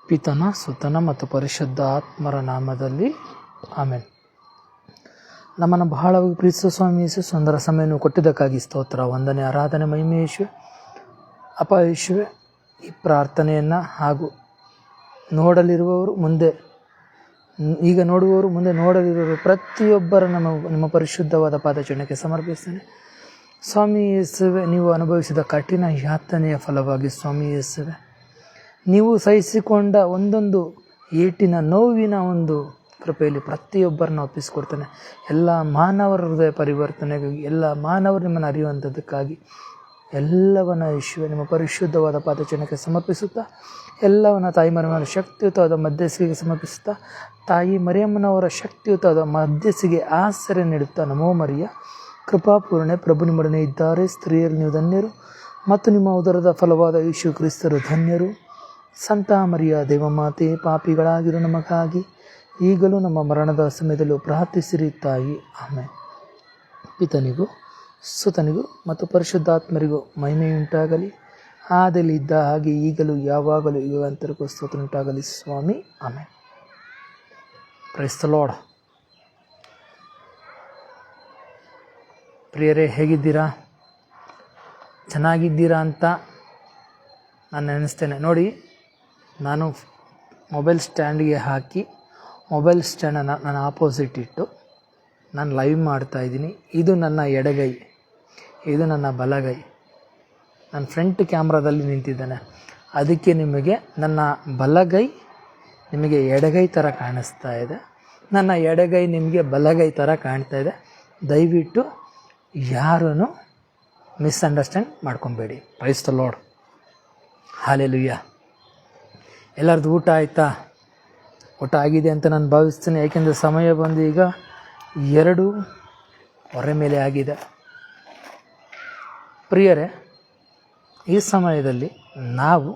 ಪಿತನ ಸುತನ ಮತ್ತು ಪರಿಶುದ್ಧ ಆತ್ಮರ ನಾಮದಲ್ಲಿ ಆಮೇಲೆ. ನಮ್ಮನ್ನು ಬಹಳವಾಗಿ ಪ್ರೀತಿಸುವ ಸ್ವಾಮಿ ಯೇಸು ಸುಂದರ ಸಮಯವನ್ನು ಕೊಟ್ಟಿದ್ದಕ್ಕಾಗಿ ಸ್ತೋತ್ರ, ವಂದನೆ, ಆರಾಧನೆ, ಮಹಿಮೆ ಯೇಸುವೆ. ಅಪ್ಪ ಯೇಸುವೆ, ಈ ಪ್ರಾರ್ಥನೆಯನ್ನು ಹಾಗೂ ನೋಡಲಿರುವವರು ಮುಂದೆ, ಈಗ ನೋಡುವವರು ಮುಂದೆ ನೋಡಲಿರುವವರು ಪ್ರತಿಯೊಬ್ಬರ ನಿಮ್ಮ ಪರಿಶುದ್ಧವಾದ ಪಾದಚಿಹ್ನಕ್ಕೆ ಸಮರ್ಪಿಸ್ತೇನೆ. ಸ್ವಾಮಿ ಯೇಸುವೆ, ನೀವು ಅನುಭವಿಸಿದ ಕಠಿಣ ಯಾತನೆಯ ಫಲವಾಗಿ ಸ್ವಾಮಿ ಯೇಸುವೆ, ನೀವು ಸಹಿಸಿಕೊಂಡ ಒಂದೊಂದು ಏಟಿನ ನೋವಿನ ಒಂದು ಕೃಪೆಯಲ್ಲಿ ಪ್ರತಿಯೊಬ್ಬರನ್ನ ಒಪ್ಪಿಸಿಕೊಡ್ತಾನೆ. ಎಲ್ಲ ಮಾನವರ ಹೃದಯ ಪರಿವರ್ತನೆಗಾಗಿ, ಎಲ್ಲ ಮಾನವರು ನಿಮ್ಮನ್ನು ಅರಿಯುವಂಥದ್ದಕ್ಕಾಗಿ ಎಲ್ಲವನ್ನ ಯೇಸುವೆ ನಿಮ್ಮ ಪರಿಶುದ್ಧವಾದ ಪಾದಚಿಹ್ನಕ್ಕೆ ಸಮರ್ಪಿಸುತ್ತಾ, ಎಲ್ಲವನ್ನ ತಾಯಿ ಮರಿಯಮ್ಮನ ಶಕ್ತಿಯುತವಾದ ಮಧ್ಯಸ್ಥಿಗೆ ಸಮರ್ಪಿಸುತ್ತಾ, ತಾಯಿ ಮರಿಯಮ್ಮನವರ ಶಕ್ತಿಯುತವಾದ ಮಧ್ಯಸ್ಥಿಗೆ ಆಶ್ರಯ ನೀಡುತ್ತಾ, ನಮೋ ಮರಿಯ ಕೃಪಾಪೂರ್ಣೆ, ಪ್ರಭು ನಿಮ್ಮೊಡನೆ ಇದ್ದಾರೆ, ಸ್ತ್ರೀಯರು ನೀವು ಧನ್ಯರು ಮತ್ತು ನಿಮ್ಮ ಉದರದ ಫಲವಾದ ಯೇಸು ಕ್ರಿಸ್ತರು ಧನ್ಯರು. ಸಂತ ಮರಿಯ ದೇವಮಾತೆ, ಪಾಪಿಗಳಾಗಿರೋ ನಮಗಾಗಿ ಈಗಲೂ ನಮ್ಮ ಮರಣದ ಸಮಯದಲ್ಲೂ ಪ್ರಾರ್ಥಿಸಿರಿ ತಾಯಿ. ಆಮೇಲೆ. ಪಿತನಿಗೂ ಸುತನಿಗೂ ಮತ್ತು ಪರಿಶುದ್ಧಾತ್ಮರಿಗೂ ಮಹಿಮೆಯುಂಟಾಗಲಿ, ಆದಲ್ಲಿ ಇದ್ದ ಹಾಗೆ ಈಗಲೂ ಯಾವಾಗಲೂ ಯುಗಾಂತರಕ್ಕೂ ಸ್ತೋತ್ರ ಉಂಟಾಗಲಿ ಸ್ವಾಮಿ. ಆಮೇಲೆ. Price the lord. ಪ್ರಿಯರೇ, ಹೇಗಿದ್ದೀರಾ? ಚೆನ್ನಾಗಿದ್ದೀರಾ ಅಂತ ನಾನು ನೆನೆಸ್ತೇನೆ. ನೋಡಿ, ನಾನು ಮೊಬೈಲ್ ಸ್ಟ್ಯಾಂಡಿಗೆ ಹಾಕಿ ಮೊಬೈಲ್ ಸ್ಟ್ಯಾಂಡನ್ನು ನಾನು ಆಪೋಸಿಟ್ ಇಟ್ಟು ನಾನು ಲೈವ್ ಮಾಡ್ತಾಯಿದ್ದೀನಿ. ಇದು ನನ್ನ ಎಡಗೈ, ಇದು ನನ್ನ ಬಲಗೈ. ನಾನು ಫ್ರಂಟ್ ಕ್ಯಾಮ್ರಾದಲ್ಲಿ ನಿಂತಿದ್ದೇನೆ, ಅದಕ್ಕೆ ನಿಮಗೆ ನನ್ನ ಬಲಗೈ ನಿಮಗೆ ಎಡಗೈ ಥರ ಕಾಣಿಸ್ತಾ ಇದೆ, ನನ್ನ ಎಡಗೈ ನಿಮಗೆ ಬಲಗೈ ಥರ ಕಾಣ್ತಾ ಇದೆ. ದಯವಿಟ್ಟು ಯಾರೂ ಮಿಸ್ಅಂಡರ್ಸ್ಟ್ಯಾಂಡ್ ಮಾಡ್ಕೊಬೇಡಿ. Praise the lord. ಹಲ್ಲೆಲೂಯಾ. ಎಲ್ಲರದ್ದು ಊಟ ಆಯಿತಾ? ಊಟ ಆಗಿದೆ ಅಂತ ನಾನು ಭಾವಿಸ್ತೀನಿ, ಯಾಕೆಂದರೆ ಸಮಯ ಬಂದು ಈಗ 2:15 ಮೇಲೆ ಆಗಿದೆ. ಪ್ರಿಯರೇ, ಈ ಸಮಯದಲ್ಲಿ ನಾವು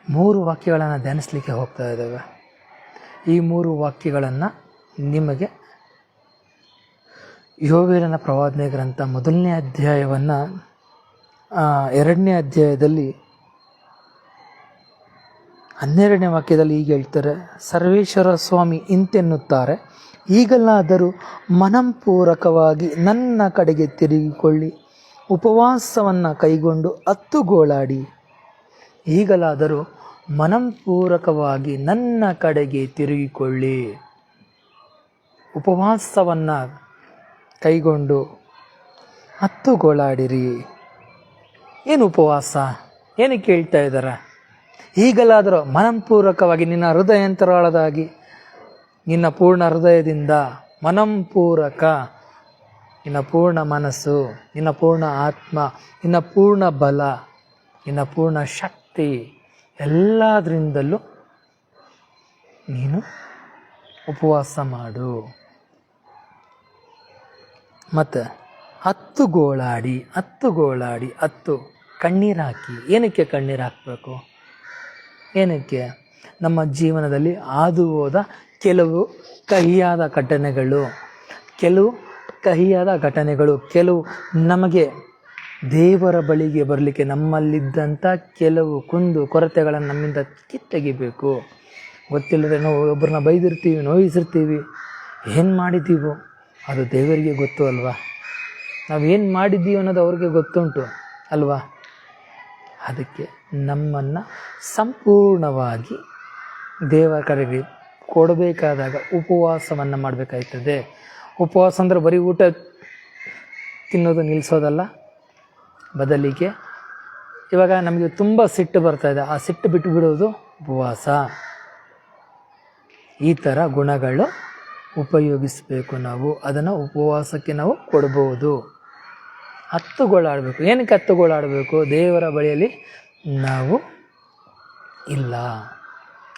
ಮೂರು ವಾಕ್ಯಗಳನ್ನು ಧ್ಯಾನಿಸಲಿಕ್ಕೆ ಹೋಗ್ತಾ ಇದ್ದೇವೆ. ಈ 3 ವಾಕ್ಯಗಳನ್ನು ನಿಮಗೆ ಯೋವೇಲನ ಪ್ರವಾದನೆ ಗ್ರಂಥ 1ನೇ ಅಧ್ಯಾಯವನ್ನು 2ನೇ ಅಧ್ಯಾಯದಲ್ಲಿ 12ನೇ ವಾಕ್ಯದಲ್ಲಿ ಹೀಗೆ ಹೇಳ್ತಾರೆ. ಸರ್ವೇಶ್ವರ ಸ್ವಾಮಿ ಇಂತೆನ್ನುತ್ತಾರೆ, ಈಗಲಾದರೂ ಮನಃಪೂರ್ವಕವಾಗಿ ನನ್ನ ಕಡೆಗೆ ತಿರುಗಿಕೊಳ್ಳಿ, ಉಪವಾಸವನ್ನು ಕೈಗೊಂಡು ಅತ್ತುಗೋಳಾಡಿ. ಈಗಲಾದರೂ ಮನಃಪೂರ್ವಕವಾಗಿ ನನ್ನ ಕಡೆಗೆ ತಿರುಗಿಕೊಳ್ಳಿ, ಉಪವಾಸವನ್ನು ಕೈಗೊಂಡು ಅತ್ತುಗೋಳಾಡಿರಿ. ಏನು ಉಪವಾಸ? ಏನಕ್ಕೆ ಹೇಳ್ತಾ ಇದ್ದಾರೆ? ಈಗಲಾದರೂ ಮನಃಪೂರ್ವಕವಾಗಿ ನಿನ್ನ ಹೃದಯಾಂತರಾಳದಾಗಿ, ನಿನ್ನ ಪೂರ್ಣ ಹೃದಯದಿಂದ, ಮನಃಪೂರ್ವಕ, ನಿನ್ನ ಪೂರ್ಣ ಮನಸ್ಸು, ನಿನ್ನ ಪೂರ್ಣ ಆತ್ಮ, ನಿನ್ನ ಪೂರ್ಣ ಬಲ, ನಿನ್ನ ಪೂರ್ಣ ಶಕ್ತಿ, ಎಲ್ಲದರಿಂದಲೂ ನೀನು ಉಪವಾಸ ಮಾಡು. ಮತ್ತು ಅತ್ತುಗೋಳಾಡಿ, ಕಣ್ಣೀರು ಹಾಕಿ. ಏನಕ್ಕೆ ಕಣ್ಣೀರು ಹಾಕಬೇಕು? ಏನಕ್ಕೆ? ನಮ್ಮ ಜೀವನದಲ್ಲಿ ಹಾದು ಹೋದ ಕೆಲವು ಕಹಿಯಾದ ಘಟನೆಗಳು, ಕೆಲವು ನಮಗೆ ದೇವರ ಬಳಿಗೆ ಬರಲಿಕ್ಕೆ ನಮ್ಮಲ್ಲಿದ್ದಂಥ ಕೆಲವು ಕೊರತೆಗಳನ್ನು ನಮ್ಮಿಂದ ಕಿತ್ತೆಗಿಬೇಕು. ಗೊತ್ತಿಲ್ಲದೆ ನಾವು ಒಬ್ಬರನ್ನ ಬೈದಿರ್ತೀವಿ, ನೋಯಿಸಿರ್ತೀವಿ. ಏನು ಮಾಡಿದ್ದೀವೋ ಅದು ದೇವರಿಗೆ ಗೊತ್ತು ಅಲ್ವಾ? ನಾವು ಏನು ಮಾಡಿದ್ದೀವಿ ಅನ್ನೋದು ಅವ್ರಿಗೆ ಗೊತ್ತುಂಟು ಅಲ್ವಾ? ಅದಕ್ಕೆ ನಮ್ಮನ್ನು ಸಂಪೂರ್ಣವಾಗಿ ದೇವರ ಕಡೆಗೆ ಕೊಡಬೇಕಾದಾಗ ಉಪವಾಸವನ್ನು ಮಾಡಬೇಕಾಯ್ತದೆ. ಉಪವಾಸ ಅಂದರೆ ಬರೀ ಊಟ ತಿನ್ನೋದು ನಿಲ್ಲಿಸೋದಲ್ಲ, ಬದಲಿಗೆ ಇವಾಗ ನಮಗೆ ತುಂಬ ಸಿಟ್ಟು ಬರ್ತಾಯಿದೆ, ಆ ಸಿಟ್ಟು ಬಿಟ್ಟು ಬಿಡೋದು ಉಪವಾಸ. ಈ ಥರ ಗುಣಗಳು ಉಪಯೋಗಿಸಬೇಕು ನಾವು. ಅದನ್ನು ಉಪವಾಸಕ್ಕೆ ನಾವು ಕೊಡ್ಬೋದು. ಹತ್ತುಗೋಳಾಡಬೇಕು. ಏನಕ್ಕೆ ಹತ್ತುಗೋಳಾಡಬೇಕು? ದೇವರ ಬಳಿಯಲ್ಲಿ ನಾವು ಇಲ್ಲ,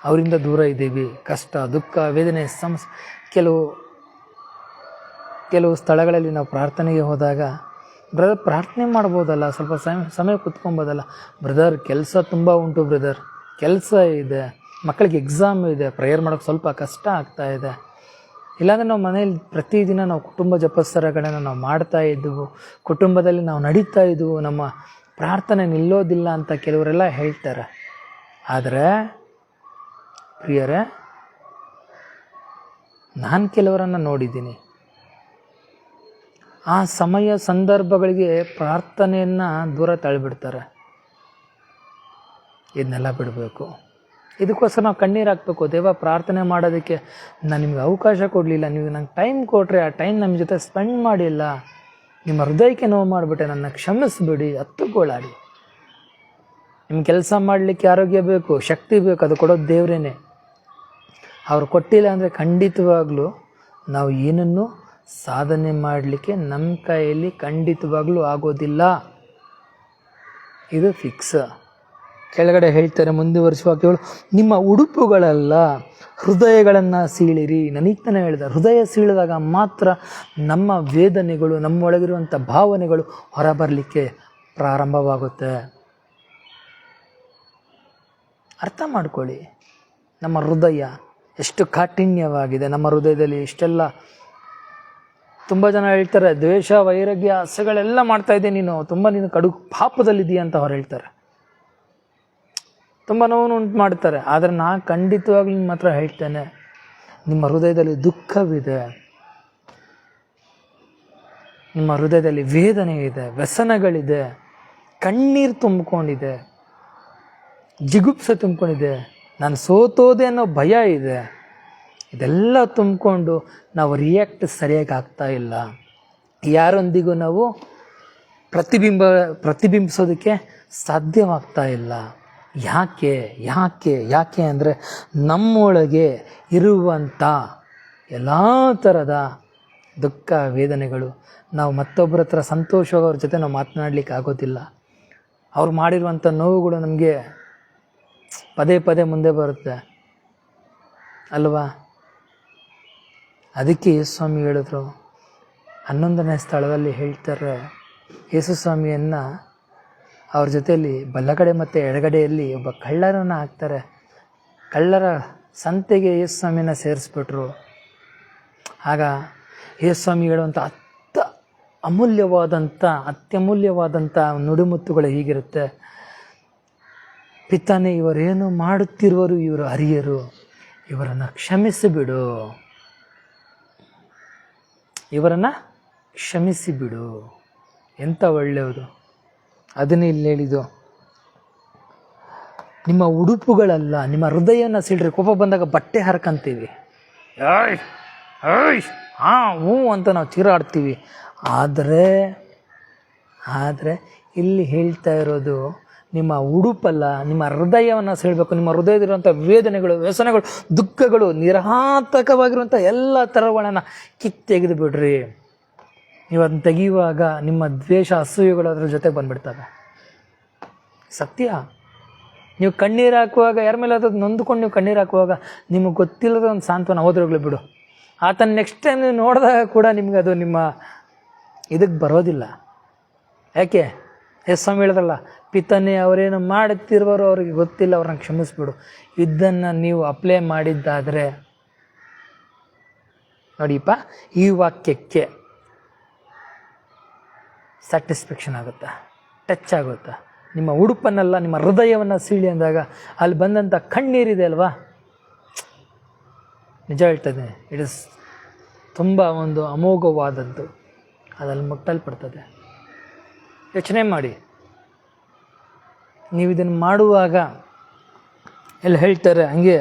ಅವರಿಂದ ದೂರ ಇದ್ದೀವಿ. ಕಷ್ಟ, ದುಃಖ, ವೇದನೆ, ಸಮಸ್ಯೆ. ಕೆಲವು ಸ್ಥಳಗಳಲ್ಲಿ ನಾವು ಪ್ರಾರ್ಥನೆಗೆ ಹೋದಾಗ, ಬ್ರದರ್ ಪ್ರಾರ್ಥನೆ ಮಾಡ್ಬೋದಲ್ಲ, ಸ್ವಲ್ಪ ಸಮಯ ಕುತ್ಕೊಬೋದಲ್ಲ. ಬ್ರದರ್ ಕೆಲಸ ತುಂಬ ಉಂಟು, ಬ್ರದರ್ ಕೆಲಸ ಇದೆ, ಮಕ್ಕಳಿಗೆ ಎಕ್ಸಾಮ್ ಇದೆ, ಪ್ರೇಯರ್ ಮಾಡೋಕ್ಕೆ ಸ್ವಲ್ಪ ಕಷ್ಟ ಆಗ್ತಾ ಇದೆ. ಇಲ್ಲಾಂದರೆ ನಾವು ಮನೇಲಿ ಪ್ರತಿದಿನ ನಾವು ಕುಟುಂಬ ಜಪಸ್ತರಗಳನ್ನು ನಾವು ಮಾಡ್ತಾ ಇದ್ದೆವು, ಕುಟುಂಬದಲ್ಲಿ ನಾವು ನಡೀತಾ ಇದ್ದೆವು, ನಮ್ಮ ಪ್ರಾರ್ಥನೆ ನಿಲ್ಲೋದಿಲ್ಲ ಅಂತ ಕೆಲವರೆಲ್ಲ ಹೇಳ್ತಾರೆ. ಆದರೆ ಪ್ರಿಯರೇ, ನಾನು ಕೆಲವರನ್ನು ನೋಡಿದ್ದೀನಿ, ಆ ಸಮಯ ಸಂದರ್ಭಗಳಿಗೆ ಪ್ರಾರ್ಥನೆಯನ್ನು ದೂರ ತಳ್ಳಿಬಿಡ್ತಾರೆ. ಇದನ್ನೆಲ್ಲ ಬಿಡಬೇಕು. ಇದಕ್ಕೋಸ್ಕರ ನಾವು ಕಣ್ಣೀರು ಹಾಕಬೇಕು. ದೇವ, ಪ್ರಾರ್ಥನೆ ಮಾಡೋದಕ್ಕೆ ನಾನು ನಿಮ್ಗೆ ಅವಕಾಶ ಕೊಡಲಿಲ್ಲ, ನೀವು ನಂಗೆ ಟೈಮ್ ಕೊಟ್ಟರೆ, ಆ ಟೈಮ್ ನಮ್ಮ ಜೊತೆ ಸ್ಪೆಂಡ್ ಮಾಡಿಲ್ಲ, ನಿಮ್ಮ ಹೃದಯಕ್ಕೆ ನೋವು ಮಾಡಿಬಿಟ್ಟೆ, ನನ್ನ ಕ್ಷಮಿಸ್ಬಿಡಿ, ಹತ್ತುಗೋಳಾಡಿ. ನಿಮ್ಮ ಕೆಲಸ ಮಾಡಲಿಕ್ಕೆ ಆರೋಗ್ಯ ಬೇಕು, ಶಕ್ತಿ ಬೇಕು, ಅದು ಕೊಡೋದು ದೇವರೇನೆ. ಅವ್ರು ಕೊಟ್ಟಿಲ್ಲ ಅಂದರೆ ಖಂಡಿತವಾಗ್ಲೂ ನಾವು ಏನನ್ನು ಸಾಧನೆ ಮಾಡಲಿಕ್ಕೆ ನಮ್ಮ ಕೈಯಲ್ಲಿ ಖಂಡಿತವಾಗ್ಲೂ ಆಗೋದಿಲ್ಲ. ಇದು ಫಿಕ್ಸ್. ಕೆಳಗಡೆ ಹೇಳ್ತಾರೆ, ಮುಂದುವರಿಸುವ ವಾಕ್ಯಗಳು, ನಿಮ್ಮ ಉಡುಪುಗಳಲ್ಲ ಹೃದಯಗಳನ್ನು ಸೀಳಿರಿ. ನನೀಗ್ತಾನೆ ಹೇಳಿದೆ, ಹೃದಯ ಸೀಳಿದಾಗ ಮಾತ್ರ ನಮ್ಮ ವೇದನೆಗಳು, ನಮ್ಮೊಳಗಿರುವಂಥ ಭಾವನೆಗಳು ಹೊರಬರಲಿಕ್ಕೆ ಪ್ರಾರಂಭವಾಗುತ್ತೆ. ಅರ್ಥ ಮಾಡ್ಕೊಳ್ಳಿ, ನಮ್ಮ ಹೃದಯ ಎಷ್ಟು ಕಾಠಿಣ್ಯವಾಗಿದೆ. ನಮ್ಮ ಹೃದಯದಲ್ಲಿ ಇಷ್ಟೆಲ್ಲ, ತುಂಬ ಜನ ಹೇಳ್ತಾರೆ, ದ್ವೇಷ, ವೈರಾಗ್ಯ, ಆಸೆಗಳೆಲ್ಲ ಮಾಡ್ತಾಯಿದ್ದೆ ನೀನು, ತುಂಬ ನೀನು ಕಡು ಪಾಪದಲ್ಲಿದ್ದೀಯ ಅಂತ ಅವ್ರು ಹೇಳ್ತಾರೆ. ತುಂಬ ನೋವು ಉಂಟು ಮಾಡ್ತಾರೆ. ಆದರೆ ನಾನು ಖಂಡಿತವಾಗ್ಲೂ ನಿಮ್ಮ ಹತ್ರ ಹೇಳ್ತೇನೆ, ನಿಮ್ಮ ಹೃದಯದಲ್ಲಿ ದುಃಖವಿದೆ, ನಿಮ್ಮ ಹೃದಯದಲ್ಲಿ ವೇದನೆ ಇದೆ, ವ್ಯಸನಗಳಿದೆ, ಕಣ್ಣೀರು ತುಂಬಿಕೊಂಡಿದೆ, ಜಿಗುಪ್ಸೆ ತುಂಬಿಕೊಂಡಿದೆ, ನಾನು ಸೋತೋದೆ ಅನ್ನೋ ಭಯ ಇದೆ. ಇದೆಲ್ಲ ತುಂಬಿಕೊಂಡು ನಾವು ರಿಯಾಕ್ಟ್ ಸರಿಯಾಗಿ ಆಗ್ತಾ ಇಲ್ಲ. ಯಾರೊಂದಿಗೂ ನಾವು ಪ್ರತಿಬಿಂಬಿಸೋದಕ್ಕೆ ಸಾಧ್ಯವಾಗ್ತಾ ಇಲ್ಲ. ಯಾಕೆ ಯಾಕೆ ಯಾಕೆ ಅಂದರೆ ನಮ್ಮೊಳಗೆ ಇರುವಂಥ ಎಲ್ಲ ಥರದ ದುಃಖ, ವೇದನೆಗಳು, ನಾವು ಮತ್ತೊಬ್ಬರ ಹತ್ರ ಸಂತೋಷವಾಗಿ ಅವ್ರ ಜೊತೆ ನಾವು ಮಾತನಾಡಲಿಕ್ಕೆ ಆಗೋದಿಲ್ಲ. ಅವ್ರು ಮಾಡಿರುವಂಥ ನೋವುಗಳು ನಮಗೆ ಪದೇ ಪದೇ ಮುಂದೆ ಬರುತ್ತೆ ಅಲ್ವಾ? ಅದಕ್ಕೆ ಯೇಸುಸ್ವಾಮಿ ಹೇಳಿದ್ರು, 11ನೇ ಸ್ಥಳದಲ್ಲಿ ಹೇಳ್ತಾರೆ, ಯೇಸುಸ್ವಾಮಿಯನ್ನು ಅವ್ರ ಜೊತೆಯಲ್ಲಿ ಬಲಗಡೆ ಮತ್ತು ಎಡಗಡೆಯಲ್ಲಿ ಒಬ್ಬ ಕಳ್ಳರನ್ನು ಹಾಕ್ತಾರೆ. ಕಳ್ಳರ ಸಂತೆಗೆ ಯೇಸುಸ್ವಾಮಿನ ಸೇರಿಸ್ಬಿಟ್ರು. ಆಗ ಯೇಸುಸ್ವಾಮಿ ಹೇಳುವಂಥ ಅತ್ಯಮೂಲ್ಯವಾದಂಥ ನುಡಿಮುತ್ತುಗಳು ಹೀಗಿರುತ್ತೆ, ಪಿತಾನೇ, ಇವರೇನು ಮಾಡುತ್ತಿರುವರು ಇವರು ಅರಿಯರು, ಇವರನ್ನು ಕ್ಷಮಿಸಿಬಿಡು, ಇವರನ್ನು ಕ್ಷಮಿಸಿಬಿಡು. ಎಂಥ ಒಳ್ಳೆಯದು. ಅದನ್ನೇ ಇಲ್ಲಿ ಹೇಳಿದ್ದು, ನಿಮ್ಮ ಉಡುಪುಗಳಲ್ಲ ನಿಮ್ಮ ಹೃದಯನ ಸೀಳ್ರಿ. ಕೋಪ ಬಂದಾಗ ಬಟ್ಟೆ ಹರ್ಕಂತೀವಿ, ಹ್ಞೂ ಅಂತ ನಾವು ಚೀರಾಡ್ತೀವಿ. ಆದರೆ ಇಲ್ಲಿ ಹೇಳ್ತಾ ಇರೋದು ನಿಮ್ಮ ಉಡುಪಲ್ಲ, ನಿಮ್ಮ ಹೃದಯವನ್ನು ಸೀಳಬೇಕು. ನಿಮ್ಮ ಹೃದಯದಲ್ಲಿರುವಂಥ ವೇದನೆಗಳು, ವ್ಯಸನಗಳು, ದುಃಖಗಳು, ನಿರರ್ಥಕವಾಗಿರುವಂಥ ಎಲ್ಲ ಥರಗಳನ್ನು ತೆಗೆದು ಬಿಡ್ರಿ. ನೀವು ಅದನ್ನು ತೆಗೆಯುವಾಗ ನಿಮ್ಮ ದ್ವೇಷ, ಅಸೂಯೆಗಳು ಅದ್ರ ಜೊತೆಗೆ ಬಂದುಬಿಡ್ತವೆ. ಸತ್ಯ. ನೀವು ಕಣ್ಣೀರು ಹಾಕುವಾಗ, ಯಾರ ಮೇಲೆ ಅದು ನೊಂದುಕೊಂಡು ನೀವು ಕಣ್ಣೀರು ಹಾಕುವಾಗ ನಿಮಗೆ ಗೊತ್ತಿಲ್ಲದ ಒಂದು ಸಾಂತ್ವನ ಹೋದ್ರೋಗ್ಲಿ ಬಿಡು. ಆತನ ನೆಕ್ಸ್ಟ್ ಟೈಮ್ ನೀವು ನೋಡಿದಾಗ ಕೂಡ ನಿಮ್ಗೆ ಅದು ನಿಮ್ಮ ಇದಕ್ಕೆ ಬರೋದಿಲ್ಲ. ಯಾಕೆ? ಸ್ವಾಮಿ ಹೇಳಿದ್ರಲ್ಲ, ಪಿತನೇ, ಅವರೇನು ಮಾಡುತ್ತಿರುವರೋ ಅವ್ರಿಗೆ ಗೊತ್ತಿಲ್ಲ, ಅವ್ರನ್ನ ಕ್ಷಮಿಸ್ಬಿಡು. ಇದನ್ನು ನೀವು ಅಪ್ಲೈ ಮಾಡಿದ್ದಾದರೆ ನೋಡಿಪ್ಪ, ಈ ವಾಕ್ಯಕ್ಕೆ ಸ್ಯಾಟಿಸ್ಫ್ಯಾಕ್ಷನ್ ಆಗುತ್ತೆ, ಟಚ್ ಆಗುತ್ತೆ. ನಿಮ್ಮ ಉಡುಪನ್ನೆಲ್ಲ ನಿಮ್ಮ ಹೃದಯವನ್ನು ಸೀಳಿ ಅಂದಾಗ ಅಲ್ಲಿ ಬಂದಂಥ ಕಣ್ಣೀರಿದೆ ಅಲ್ವಾ, ನಿಜ ಹೇಳ್ತದೆ, ಇಟ್ ಇಸ್ ತುಂಬ ಒಂದು ಅಮೋಘವಾದದ್ದು, ಅದಲ್ಲಿ ಮುಟ್ಟಲ್ಪಡ್ತದೆ. ಯೋಚನೆ ಮಾಡಿ, ನೀವು ಇದನ್ನು ಮಾಡುವಾಗ ಎಲ್ಲ ಹೇಳ್ತಾರೆ ಹಂಗೆ,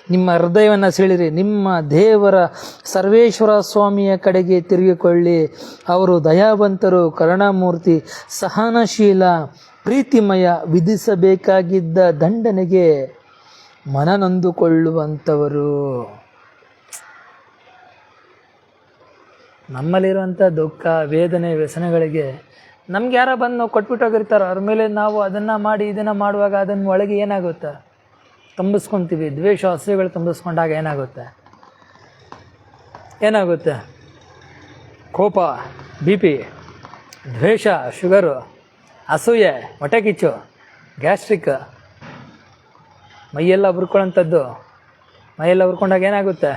ನಿಮ್ಮ ಹೃದಯವನ್ನು ಸೀಳಿರಿ, ನಿಮ್ಮ ದೇವರ ಸರ್ವೇಶ್ವರ ಸ್ವಾಮಿಯ ಕಡೆಗೆ ತಿರುಗಿಕೊಳ್ಳಿ. ಅವರು ದಯಾವಂತರು, ಕರುಣಾಮೂರ್ತಿ, ಸಹನಶೀಲ, ಪ್ರೀತಿಮಯ, ವಿಧಿಸಬೇಕಾಗಿದ್ದ ದಂಡನೆಗೆ ಮನನೊಂದುಕೊಳ್ಳುವಂಥವರು. ನಮ್ಮಲ್ಲಿರುವಂಥ ದುಃಖ, ವೇದನೆ, ವ್ಯಸನಗಳಿಗೆ ನಮ್ಗೆ ಯಾರೋ ಬಂದು ನಾವು ಕೊಟ್ಬಿಟ್ಟೋಗಿರ್ತಾರೆ, ಅವ್ರ ಮೇಲೆ ನಾವು ಅದನ್ನು ಮಾಡಿ ಇದನ್ನು ಮಾಡುವಾಗ ಅದನ್ನು ಒಳಗೆ ಏನಾಗುತ್ತೆ, ತುಂಬಿಸ್ಕೊತೀವಿ. ದ್ವೇಷ, ಅಸೂಯೆಗಳು ತುಂಬಿಸ್ಕೊಂಡಾಗ ಏನಾಗುತ್ತೆ? ಕೋಪ, BP, ದ್ವೇಷ, ಶುಗರು, ಅಸೂಯೆ, ಹೊಟ್ಟೆ ಕಿಚ್ಚು, ಗ್ಯಾಸ್ಟ್ರಿಕ್, ಮೈಯೆಲ್ಲ ಉರ್ಕೊಳ್ಳೋಂಥದ್ದು. ಮೈಯೆಲ್ಲ ಉರ್ಕೊಂಡಾಗ ಏನಾಗುತ್ತೆ?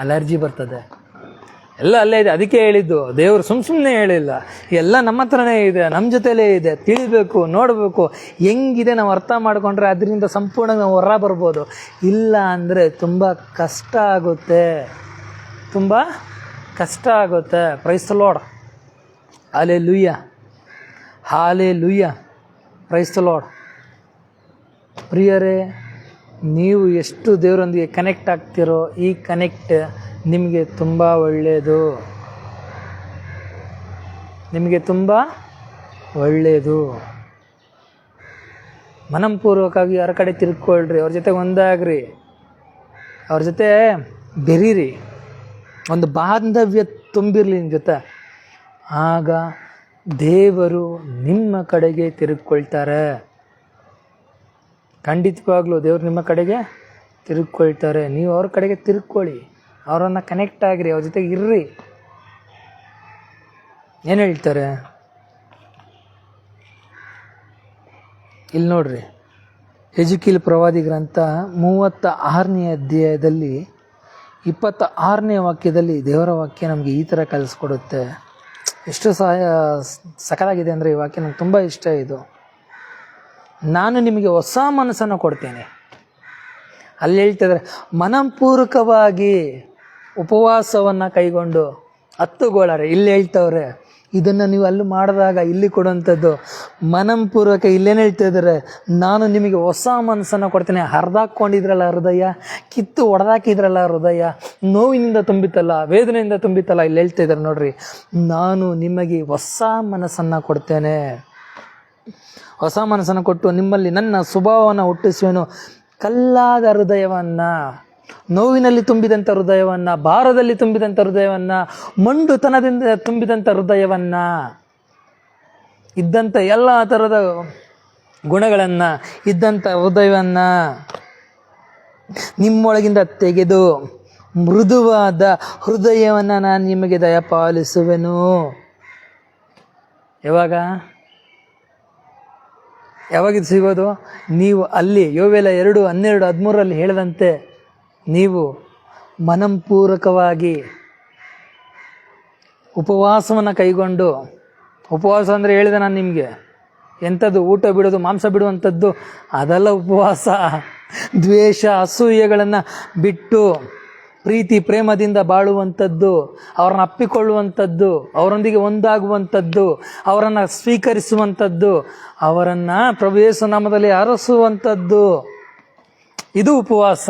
ಅಲರ್ಜಿ ಬರ್ತದೆ. ಎಲ್ಲ ಅಲ್ಲೇ ಇದೆ. ಅದಕ್ಕೆ ಹೇಳಿದ್ದು, ದೇವರು ಸುಮ್ಮನೆ ಹೇಳಿಲ್ಲ, ಎಲ್ಲ ನಮ್ಮ ಹತ್ರನೇ ಇದೆ, ನಮ್ಮ ಜೊತೆಲೇ ಇದೆ. ತಿಳಿಬೇಕು, ನೋಡಬೇಕು, ಹೆಂಗಿದೆ ನಾವು ಅರ್ಥ ಮಾಡಿಕೊಂಡ್ರೆ ಅದರಿಂದ ಸಂಪೂರ್ಣ ನಾವು ಹೊರ ಬರ್ಬೋದು. ಇಲ್ಲ ಅಂದರೆ ತುಂಬ ಕಷ್ಟ ಆಗುತ್ತೆ, ತುಂಬ ಕಷ್ಟ ಆಗುತ್ತೆ. Price the lord, hallelujah, hallelujah, price the lord. ಪ್ರಿಯರೇ, ನೀವು ಎಷ್ಟು ದೇವರೊಂದಿಗೆ ಕನೆಕ್ಟ್ ಆಗ್ತಿರೋ ಈ ಕನೆಕ್ಟ್ ನಿಮಗೆ ತುಂಬ ಒಳ್ಳೆಯದು, ನಿಮಗೆ ತುಂಬ ಒಳ್ಳೆಯದು. ಮನಪೂರ್ವಕವಾಗಿ ಯಾರ ಕಡೆ ತಿರ್ಕೊಳ್ರಿ, ಅವ್ರ ಜೊತೆ ಒಂದಾಗ್ರಿ, ಅವ್ರ ಜೊತೆ ಬೆರೀರಿ, ಒಂದು ಬಾಂಧವ್ಯ ತುಂಬಿರಲಿ ನಿಮ್ಮ ಜೊತೆ. ಆಗ ದೇವರು ನಿಮ್ಮ ಕಡೆಗೆ ತಿರುಗಿಕೊಳ್ತಾರೆ. ಖಂಡಿತವಾಗ್ಲೂ ದೇವರು ನಿಮ್ಮ ಕಡೆಗೆ ತಿರುಗಿಕೊಳ್ತಾರೆ. ನೀವು ಅವ್ರ ಕಡೆಗೆ ತಿರುಗ್ಕೊಳ್ಳಿ, ಅವರನ್ನು ಕನೆಕ್ಟ್ ಆಗಿರಿ, ಅವ್ರ ಜೊತೆಗೆ ಇರ್ರಿ. ಏನು ಹೇಳ್ತಾರೆ ಇಲ್ಲಿ ನೋಡ್ರಿ, ಎಜುಕೀಲ್ ಪ್ರವಾದಿ ಗ್ರಂಥ 36ನೇ ಅಧ್ಯಾಯದಲ್ಲಿ 26ನೇ ವಾಕ್ಯದಲ್ಲಿ ದೇವರ ವಾಕ್ಯ ನಮಗೆ ಈ ಥರ ಕಲಿಸ್ಕೊಡುತ್ತೆ. ಎಷ್ಟು ಸಕಲಾಗಿದೆ ಅಂದರೆ ಈ ವಾಕ್ಯ ನನಗೆ ತುಂಬ ಇಷ್ಟ. ಇದು, ನಾನು ನಿಮಗೆ ಹೊಸ ಮನಸ್ಸನ್ನು ಕೊಡ್ತೇನೆ. ಅಲ್ಲಿ ಹೇಳ್ತಿದ್ದಾರೆ, ಮನಪೂರ್ವಕವಾಗಿ ಉಪವಾಸವನ್ನು ಕೈಗೊಂಡು 10 ಗೋಳಾರೆ. ಇಲ್ಲಿ ಹೇಳ್ತವ್ರೆ, ಇದನ್ನು ನೀವು ಅಲ್ಲಿ ಮಾಡಿದಾಗ ಇಲ್ಲಿ ಕೊಡುವಂಥದ್ದು ಮನಪೂರ್ವಕ. ಇಲ್ಲೇನು ಹೇಳ್ತಾ ಇದ್ದಾರೆ, ನಾನು ನಿಮಗೆ ಹೊಸ ಮನಸ್ಸನ್ನು ಕೊಡ್ತೇನೆ. ಹರಿದಾಕೊಂಡಿದ್ರಲ್ಲ ಹೃದಯ, ಕಿತ್ತು ಒಡೆದಾಕಿದ್ರಲ್ಲ ಹೃದಯ, ನೋವಿನಿಂದ ತುಂಬಿತ್ತಲ್ಲ, ವೇದನೆಯಿಂದ ತುಂಬಿತ್ತಲ್ಲ, ಇಲ್ಲಿ ಹೇಳ್ತಾ ಇದ್ದಾರೆ ನೋಡ್ರಿ, ನಾನು ನಿಮಗೆ ಹೊಸ ಮನಸ್ಸನ್ನು ಕೊಡ್ತೇನೆ. ಹೊಸ ಮನಸ್ಸನ್ನು ಕೊಟ್ಟು ನಿಮ್ಮಲ್ಲಿ ನನ್ನ ಸ್ವಭಾವವನ್ನು ಹುಟ್ಟಿಸುವೆನು. ಕಲ್ಲಾದ ಹೃದಯವನ್ನು, ನೋವಿನಲ್ಲಿ ತುಂಬಿದಂಥ ಹೃದಯವನ್ನು, ಭಾರದಲ್ಲಿ ತುಂಬಿದಂಥ ಹೃದಯವನ್ನು, ಮಂಡುತನದಿಂದ ತುಂಬಿದಂಥ ಹೃದಯವನ್ನು, ಇದ್ದಂಥ ಎಲ್ಲ ಥರದ ಗುಣಗಳನ್ನು ಇದ್ದಂಥ ಹೃದಯವನ್ನು ನಿಮ್ಮೊಳಗಿಂದ ತೆಗೆದು ಮೃದುವಾದ ಹೃದಯವನ್ನು ನಾನು ನಿಮಗೆ ದಯಪಾಲಿಸುವೆನು. ಯಾವಾಗಿದು ಸಿಗೋದು? ನೀವು ಅಲ್ಲಿ ಯೋವೇಲ 2:12-13 ಹೇಳಿದಂತೆ ನೀವು ಮನಪೂರ್ವಕವಾಗಿ ಉಪವಾಸವನ್ನು ಕೈಗೊಂಡು, ಉಪವಾಸ ಅಂದರೆ ಹೇಳಿದೆ ನಾನು ನಿಮಗೆ, ಎಂಥದ್ದು? ಊಟ ಬಿಡೋದು, ಮಾಂಸ ಬಿಡುವಂಥದ್ದು ಅದೆಲ್ಲ ಉಪವಾಸ. ದ್ವೇಷ ಅಸೂಯೆಗಳನ್ನು ಬಿಟ್ಟು ಪ್ರೀತಿ ಪ್ರೇಮದಿಂದ ಬಾಳುವಂಥದ್ದು, ಅವರನ್ನು ಅಪ್ಪಿಕೊಳ್ಳುವಂಥದ್ದು, ಅವರೊಂದಿಗೆ ಒಂದಾಗುವಂಥದ್ದು, ಅವರನ್ನು ಸ್ವೀಕರಿಸುವಂಥದ್ದು, ಅವರನ್ನು ಪ್ರಭು ಯೇಸು ನಾಮದಲ್ಲಿ ಅರಸುವಂಥದ್ದು, ಇದು ಉಪವಾಸ.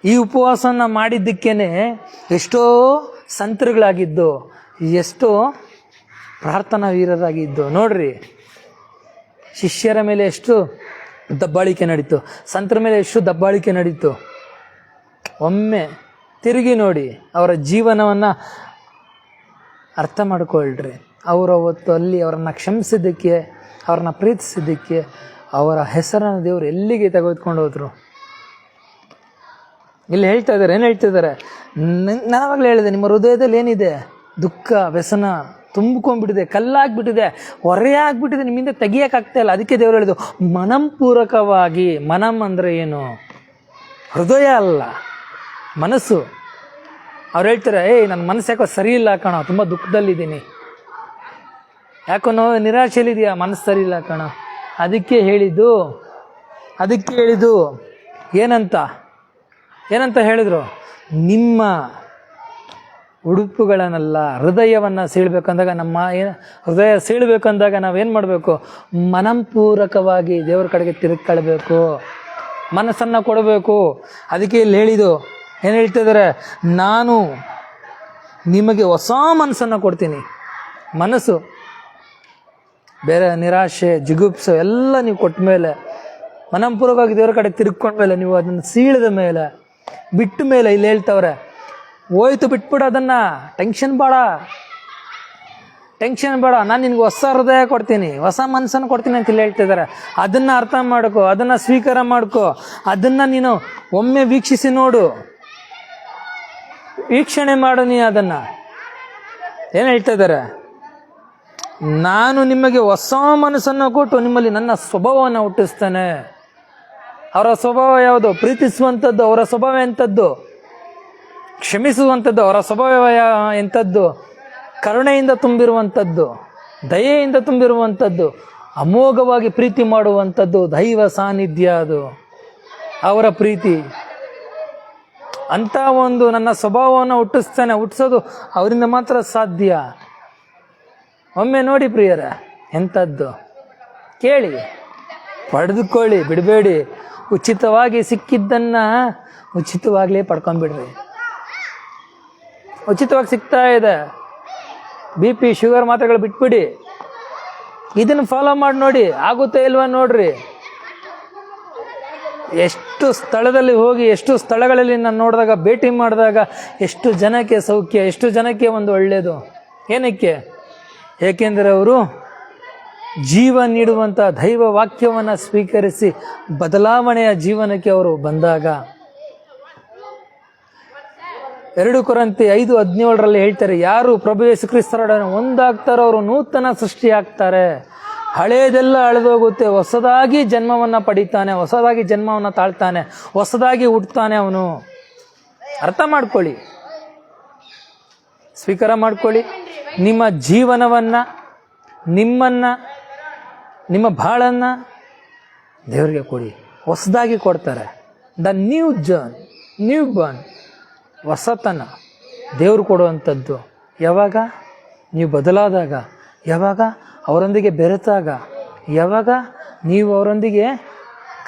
ಈ ಉಪವಾಸವನ್ನು ಮಾಡಿದ್ದಕ್ಕೇನೆ ಎಷ್ಟೋ ಸಂತರುಗಳಾಗಿದ್ದು, ಎಷ್ಟೋ ಪ್ರಾರ್ಥನಾ ವೀರರಾಗಿದ್ದು. ನೋಡ್ರಿ, ಶಿಷ್ಯರ ಮೇಲೆ ಎಷ್ಟು ದಬ್ಬಾಳಿಕೆ ನಡೀತು, ಸಂತರ ಮೇಲೆ ಎಷ್ಟು ದಬ್ಬಾಳಿಕೆ ನಡೀತು. ಒಮ್ಮೆ ತಿರುಗಿ ನೋಡಿ, ಅವರ ಜೀವನವನ್ನು ಅರ್ಥ ಮಾಡಿಕೊಳ್ಳ್ರಿ. ಅವರು ಅವತ್ತು ಅಲ್ಲಿ ಅವರನ್ನು ಕ್ಷಮಿಸಿದ್ದಕ್ಕೆ, ಅವ್ರನ್ನ ಪ್ರೀತಿಸಿದ್ದಕ್ಕೆ ಅವರ ಹೆಸರನ್ನು ದೇವರು ಎಲ್ಲಿಗೆ ತೆಗೆದುಕೊಂಡು ಹೋದರು. ಇಲ್ಲಿ ಹೇಳ್ತಾ ಇದ್ದಾರೆ, ಏನು ಹೇಳ್ತಿದ್ದಾರೆ? ನಾವಾಗಲೇ ಹೇಳಿದೆ, ನಿಮ್ಮ ಹೃದಯದಲ್ಲಿ ಏನಿದೆ? ದುಃಖ, ವ್ಯಸನ ತುಂಬಿಕೊಂಡ್ಬಿಟ್ಟಿದೆ, ಕಲ್ಲಾಗ್ಬಿಟ್ಟಿದೆ, ಹೊರೆಯಾಗ್ಬಿಟ್ಟಿದೆ, ನಿಮ್ಮಿಂದ ತೆಗಿಯೋಕ್ಕಾಗ್ತಾ ಇಲ್ಲ. ಅದಕ್ಕೆ ದೇವರು ಹೇಳಿದ್ದು ಮನಪೂರ್ವಕವಾಗಿ. ಮನಂ ಅಂದರೆ ಏನು? ಹೃದಯ ಅಲ್ಲ, ಮನಸ್ಸು. ಅವ್ರು ಹೇಳ್ತಾರೆ, ನನ್ನ ಮನಸ್ಸು ಯಾಕೋ ಸರಿ ಇಲ್ಲ ಕಣೋ, ತುಂಬ ದುಃಖದಲ್ಲಿದ್ದೀನಿ, ಯಾಕೋ ನಿರಾಶೆಯಲ್ಲಿದೆಯಾ, ಮನಸ್ಸು ಸರಿ ಇಲ್ಲ ಕಣೋ. ಅದಕ್ಕೆ ಹೇಳಿದ್ದು ಏನಂತ ಹೇಳಿದ್ರು? ನಿಮ್ಮ ಉಡುಪುಗಳನ್ನೆಲ್ಲ, ಹೃದಯವನ್ನು ಸೀಳಬೇಕಂದಾಗ, ಹೃದಯ ಸೀಳಬೇಕಂದಾಗ ನಾವೇನು ಮಾಡಬೇಕು? ಮನಪೂರ್ವಕವಾಗಿ ದೇವರ ಕಡೆಗೆ ತಿರುಗಿಕೊಳ್ಬೇಕು, ಮನಸ್ಸನ್ನು ಕೊಡಬೇಕು. ಅದಕ್ಕೆ ಇಲ್ಲಿ ಹೇಳಿದ್ದು, ಏನು ಹೇಳ್ತಿದ್ದಾರೆ? ನಾನು ನಿಮಗೆ ಹೊಸ ಮನಸ್ಸನ್ನು ಕೊಡ್ತೀನಿ. ಮನಸ್ಸು ಬೇರೆ ನಿರಾಶೆ, ಜಿಗುಪ್ಸೆ ಎಲ್ಲ ನೀವು ಕೊಟ್ಟ ಮೇಲೆ, ಮನಪೂರ್ವಕವಾಗಿ ದೇವರ ಕಡೆ ತಿರುಗ್ಕೊಂಡ್ಮೇಲೆ, ನೀವು ಅದನ್ನು ಸೀಳಿದ ಮೇಲೆ, ಬಿಟ್ಟ ಮೇಲೆ, ಇಲ್ಲಿ ಹೇಳ್ತವ್ರೆ, ಹೋಯ್ತು ಬಿಟ್ಬಿಡು ಅದನ್ನು, ಟೆನ್ಷನ್ ಬೇಡ, ನಾನು ನಿನಗೆ ಹೊಸ ಹೃದಯ ಕೊಡ್ತೀನಿ, ಹೊಸ ಮನಸ್ಸನ್ನು ಕೊಡ್ತೀನಿ ಅಂತ ಇಲ್ಲಿ ಹೇಳ್ತಿದ್ದಾರೆ. ಅದನ್ನು ಅರ್ಥ ಮಾಡ್ಕೊ, ಅದನ್ನು ಸ್ವೀಕಾರ ಮಾಡ್ಕೊ, ಅದನ್ನು ನೀನು ಒಮ್ಮೆ ವೀಕ್ಷಿಸಿ ನೋಡು, ವೀಕ್ಷಣೆ ಮಾಡು. ನೀ ಅದನ್ನು ಏನು ಹೇಳ್ತಾ ಇದ್ದಾರೆ? ನಾನು ನಿಮಗೆ ಹೊಸ ಮನಸ್ಸನ್ನು ಕೊಟ್ಟು ನಿಮ್ಮಲ್ಲಿ ನನ್ನ ಸ್ವಭಾವವನ್ನು ಹುಟ್ಟಿಸ್ತೇನೆ. ಅವರ ಸ್ವಭಾವ ಯಾವುದು? ಪ್ರೀತಿಸುವಂಥದ್ದು. ಅವರ ಸ್ವಭಾವ ಎಂಥದ್ದು? ಕ್ಷಮಿಸುವಂಥದ್ದು, ಅವರ ಸ್ವಭಾವ ಎಂಥದ್ದು, ಕರುಣೆಯಿಂದ ತುಂಬಿರುವಂಥದ್ದು, ದಯೆಯಿಂದ ತುಂಬಿರುವಂಥದ್ದು, ಅಮೋಘವಾಗಿ ಪ್ರೀತಿ ಮಾಡುವಂಥದ್ದು, ದೈವ ಸಾನ್ನಿಧ್ಯ ಅದು ಅವರ ಪ್ರೀತಿ. ಅಂಥ ಒಂದು ನನ್ನ ಸ್ವಭಾವವನ್ನು ಹುಟ್ಟಿಸೋದು ಅವರಿಂದ ಮಾತ್ರ ಸಾಧ್ಯ. ಒಮ್ಮೆ ನೋಡಿ ಪ್ರಿಯರ, ಎಂಥದ್ದು ಕೇಳಿ, ಪಡೆದುಕೊಳ್ಳಿ, ಬಿಡಬೇಡಿ. ಉಚಿತವಾಗಿ ಸಿಕ್ಕಿದ್ದನ್ನು ಉಚಿತವಾಗಲೇ ಪಡ್ಕೊಂಡ್ಬಿಡ್ರಿ. ಉಚಿತವಾಗಿ ಸಿಗ್ತಾ ಇದೆ. BP ಶುಗರ್ ಮಾತ್ರೆಗಳು ಬಿಟ್ಬಿಡಿ, ಇದನ್ನು ಫಾಲೋ ಮಾಡಿ ನೋಡಿ, ಆಗುತ್ತೆ ಇಲ್ವಾ ನೋಡ್ರಿ. ಎಷ್ಟು ಸ್ಥಳದಲ್ಲಿ ಹೋಗಿ, ಎಷ್ಟು ಸ್ಥಳಗಳಲ್ಲಿ ನಾನು ನೋಡಿದಾಗ, ಭೇಟಿ ಮಾಡಿದಾಗ ಎಷ್ಟು ಜನಕ್ಕೆ ಸೌಖ್ಯ, ಎಷ್ಟು ಜನಕ್ಕೆ ಒಂದು ಒಳ್ಳೆಯದು. ಏನಕ್ಕೆ? ಏಕೆಂದರೆ ಅವರು ಜೀವ ನೀಡುವಂಥ ದೈವ ವಾಕ್ಯವನ್ನು ಸ್ವೀಕರಿಸಿ ಬದಲಾವಣೆಯ ಜೀವನಕ್ಕೆ ಅವರು ಬಂದಾಗ. 2 ಕೊರಿಂಥಿ 5:17 ಹೇಳ್ತಾರೆ, ಯಾರು ಪ್ರಭು ಯೇಸು ಕ್ರಿಸ್ತರೊಡನೆ ಒಂದಾಗ್ತಾರೋ ಅವರು ನೂತನ ಸೃಷ್ಟಿ ಆಗ್ತಾರೆ. ಹಳೆಯದೆಲ್ಲ ಅಳೆದೋಗುತ್ತೆ, ಹೊಸದಾಗಿ ಜನ್ಮವನ್ನು ಪಡಿತಾನೆ, ಹೊಸದಾಗಿ ಜನ್ಮವನ್ನು ತಾಳ್ತಾನೆ, ಹೊಸದಾಗಿ ಹುಟ್ಟುತ್ತಾನೆ ಅವನು. ಅರ್ಥ ಮಾಡ್ಕೊಳ್ಳಿ, ಸ್ವೀಕಾರ ಮಾಡ್ಕೊಳ್ಳಿ. ನಿಮ್ಮ ಜೀವನವನ್ನು, ನಿಮ್ಮನ್ನು, ನಿಮ್ಮ ಬಾಳನ್ನು ದೇವರಿಗೆ ಕೊಡಿ. ಹೊಸದಾಗಿ ಕೊಡ್ತಾರೆ. ದ ನ್ಯೂ ಬರ್ನ್, ಹೊಸತನ ದೇವರು ಕೊಡುವಂಥದ್ದು. ಯಾವಾಗ? ನೀವು ಬದಲಾದಾಗ, ಯಾವಾಗ ಅವರೊಂದಿಗೆ ಬೆರೆತಾಗ, ಯಾವಾಗ ನೀವು ಅವರೊಂದಿಗೆ